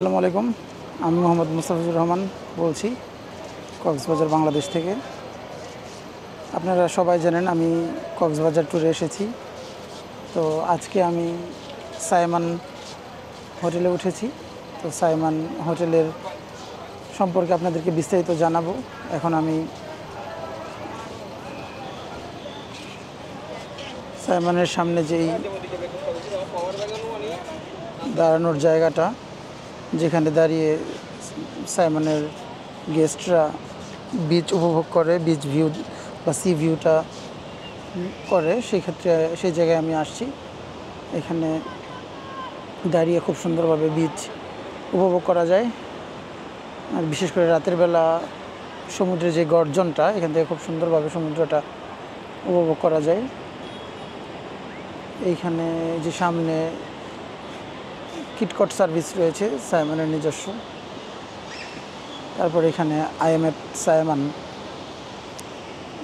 আসসালামু আলাইকুম। আমি মোহাম্মদ মুস্তাফিজুর রহমান বলছি কক্সবাজার বাংলাদেশ থেকে। আপনারা সবাই জানেন আমি কক্সবাজার ট্যুরে এসেছি। তো আজকে আমি সাইমান হোটেলে উঠেছি। তো সাইমান হোটেলের সম্পর্কে আপনাদেরকে বিস্তারিত জানাবো। এখন আমি সাইমানের সামনে যেই দাঁড়ানোর জায়গাটা, যেখানে দাঁড়িয়ে সাইমনের গেস্টরা বিচ উপভোগ করে, বিচ ভিউ বা সি ভিউটা করে, সেক্ষেত্রে সেই জায়গায় আমি আসছি। এখানে দাঁড়িয়ে খুব সুন্দরভাবে বিচ উপভোগ করা যায়। আর বিশেষ করে রাতের বেলা সমুদ্রের যে গর্জনটা, এখান থেকে খুব সুন্দরভাবে সমুদ্রটা উপভোগ করা যায়। এইখানে যে সামনে কিটকট সার্ভিস রয়েছে সাইমনের নিজস্ব। তারপর এখানে IM@, সাইমান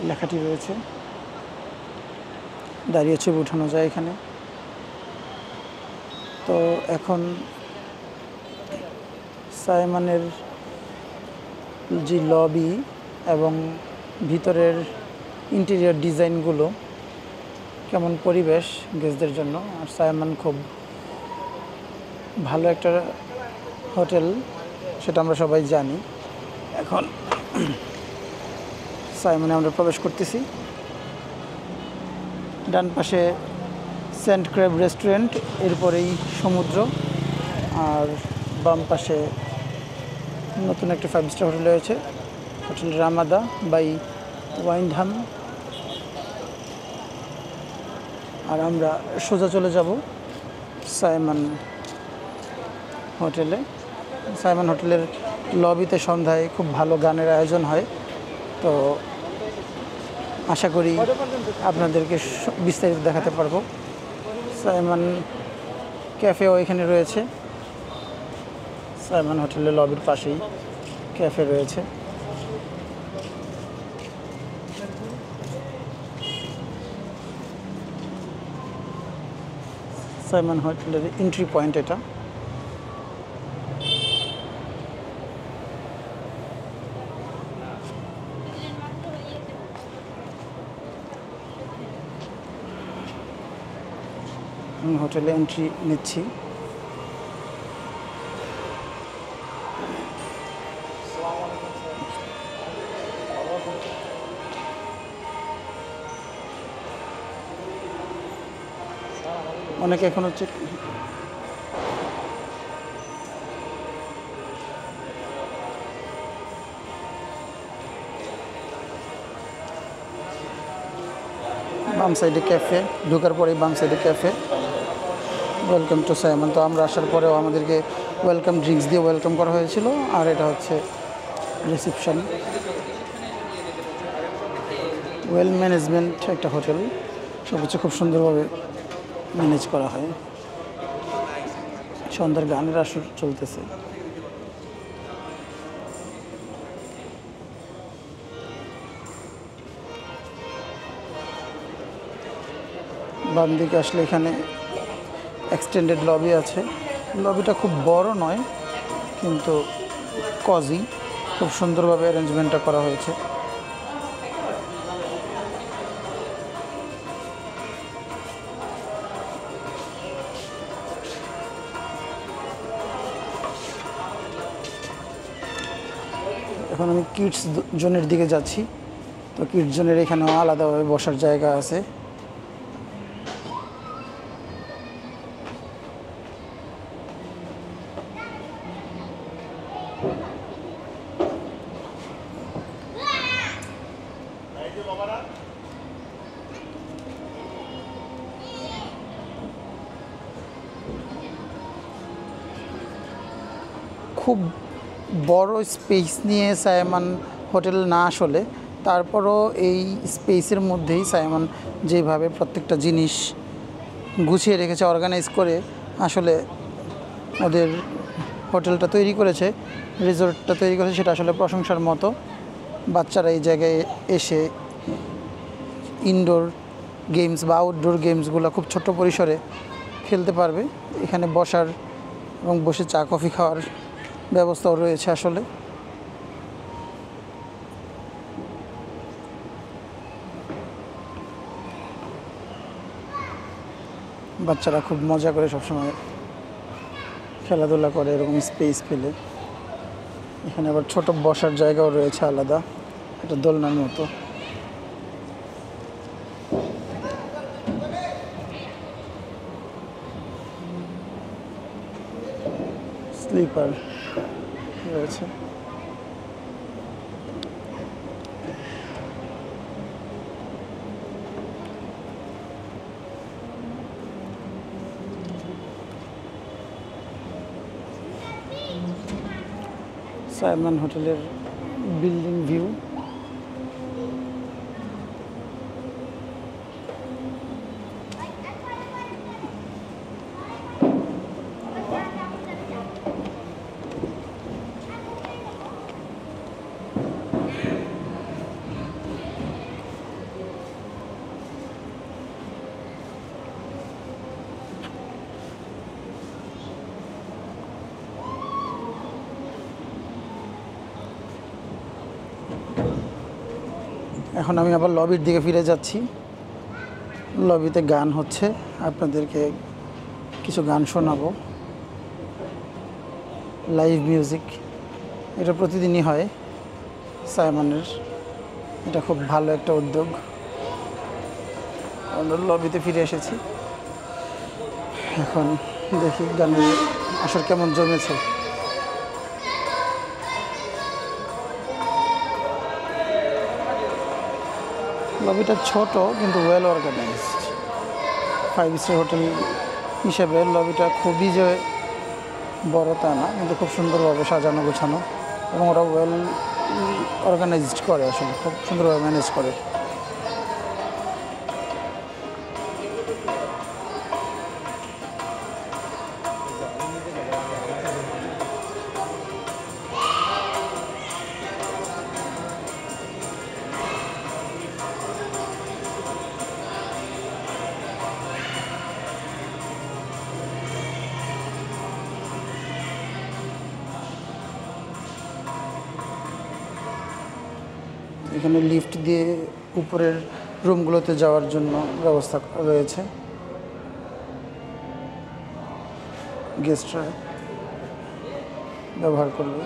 লেখাটি রয়েছে। দাঁড়িয়ে ছবি উঠানো যায় এখানে। তো এখন সাইমানের যে লবি এবং ভিতরের ইন্টেরিয়র ডিজাইনগুলো, কেমন পরিবেশ গেস্টদের জন্য। আর সাইমান খুব ভালো একটা হোটেল, সেটা আমরা সবাই জানি। এখন সাইমনে আমরা প্রবেশ করতেছি। ডান পাশে সেন্ট ক্রেব রেস্টুরেন্ট, এরপরেই সমুদ্র। আর বাম পাশে নতুন একটা 5 স্টার হোটেল রয়েছে, হোটেল রামাদা বাই ওয়াইন্ডহাম। আর আমরা সোজা চলে যাব সাইমান হোটেলে। সাইমান হোটেলের লবিতে সন্ধ্যায় খুব ভালো গানের আয়োজন হয়। তো আশা করি আপনাদেরকে বিস্তারিত দেখাতে পারবো। সাইমান ক্যাফেও এখানে রয়েছে। সাইমান হোটেলের লবির পাশেই ক্যাফে রয়েছে। সাইমান হোটেলের এন্ট্রি পয়েন্ট এটা। হোটেলে এন্ট্রি নিচ্ছি। অনেকে এখন হচ্ছে বাম সাইডে ক্যাফে, ঢোকার পরেই বাম সাইডে ক্যাফে। Welcome to Simon. তো আমরা আসার পরেও আমাদেরকে ওয়েলকাম ড্রিঙ্কস দিয়ে ওয়েলকাম করা হয়েছিল। আর এটা হচ্ছে রিসেপশন। ওয়েল ম্যানেজমেন্ট একটা হোটেল, সব কিছু খুব সুন্দরভাবে ম্যানেজ করা হয়। সন্ধ্যার গানের আসর চলতেছে। বাম দিকে আসলে এখানে এক্সটেন্ডেড লবি আছে। লবিটা খুব বড় নয়, কিন্তু কজি, খুব সুন্দরভাবে অ্যারেঞ্জমেন্টটা করা হয়েছে। এখন আমি কিডস জোনের দিকে যাচ্ছি। তো কিডস জোনের এখানেও আলাদাভাবে বসার জায়গা আছে। খুব বড় স্পেস নিয়ে সাইমন হোটেল না আসলে, তারপরও এই স্পেসের মধ্যেই সাইমন যেভাবে প্রত্যেকটা জিনিস গুছিয়ে রেখেছে, অর্গানাইজ করে আসলে ওদের হোটেলটা তৈরি করেছে, রিসোর্টটা তৈরি করেছে, সেটা আসলে প্রশংসার মতো। বাচ্চারা এই জায়গায় এসে ইনডোর গেমস বা আউটডোর গেমসগুলো খুব ছোট্ট পরিসরে খেলতে পারবে। এখানে বসার এবং বসে চা কফি খাওয়ার ব্যবস্থাও রয়েছে আসলে। বাচ্চারা খুব মজা করে সবসময় খেলাধুলা করে এরকম স্পেস পেলে। এখানে আবার ছোট বসার জায়গাও রয়েছে আলাদা, এটা দোলনার মতো। স্লিপার রয়েছে। সাইমন হোটেলের বিল্ডিং ভিউ। এখন আমি আবার লবির দিকে ফিরে যাচ্ছি। লবিতে গান হচ্ছে, আপনাদেরকে কিছু গান শোনাবো, লাইভ মিউজিক। এটা প্রতিদিনই হয় সাইমনের, এটা খুব ভালো একটা উদ্যোগ। আমরা লবিতে ফিরে এসেছি, এখন দেখি গানের আসর কেমন জমেছে। লবিটা ছোট কিন্তু ওয়েল অর্গানাইজড। 5 স্টার হোটেল হিসেবে লবিটা খুবই যে বড় তা না, কিন্তু খুব সুন্দরভাবে সাজানো গোছানো, এবং ওরা ওয়েল অর্গানাইজড করে, আসলে খুব সুন্দরভাবে ম্যানেজ করে। এখানে লিফট দিয়ে উপরের রুমগুলোতে যাওয়ার জন্য ব্যবস্থা রয়েছে, গেস্টরা ব্যবহার করবে।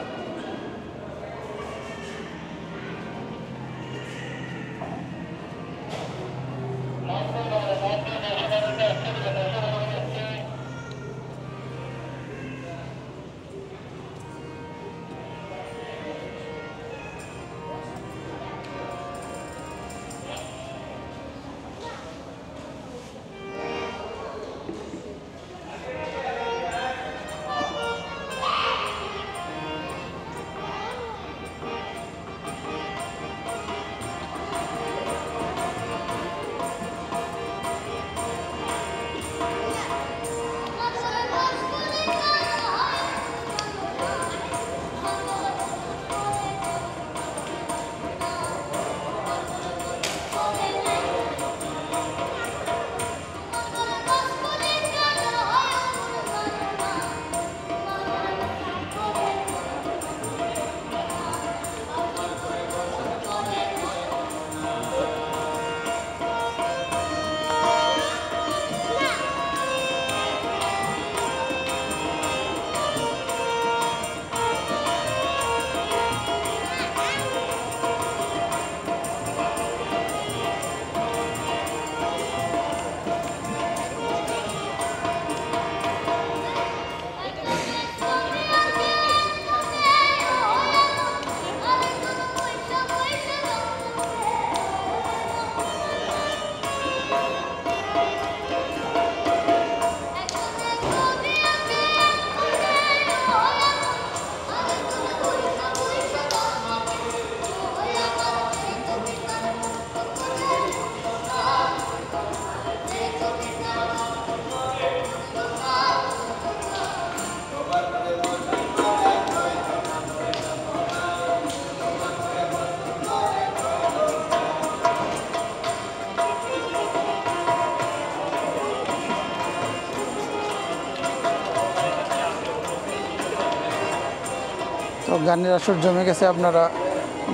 তো গানের আসর জমে গেছে, আপনারা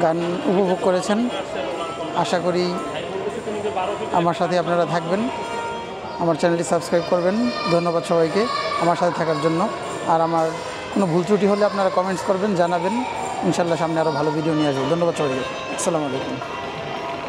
গান উপভোগ করেছেন। আশা করি আমার সাথে আপনারা থাকবেন, আমার চ্যানেলটি সাবস্ক্রাইব করবেন। ধন্যবাদ সবাইকে আমার সাথে থাকার জন্য। আর আমার কোনো ভুল ত্রুটি হলে আপনারা কমেন্টস করবেন, জানাবেন। ইনশাল্লাহ সামনে আরও ভালো ভিডিও নিয়ে আসবো। ধন্যবাদ সবাইকে। আসসালামু আলাইকুম।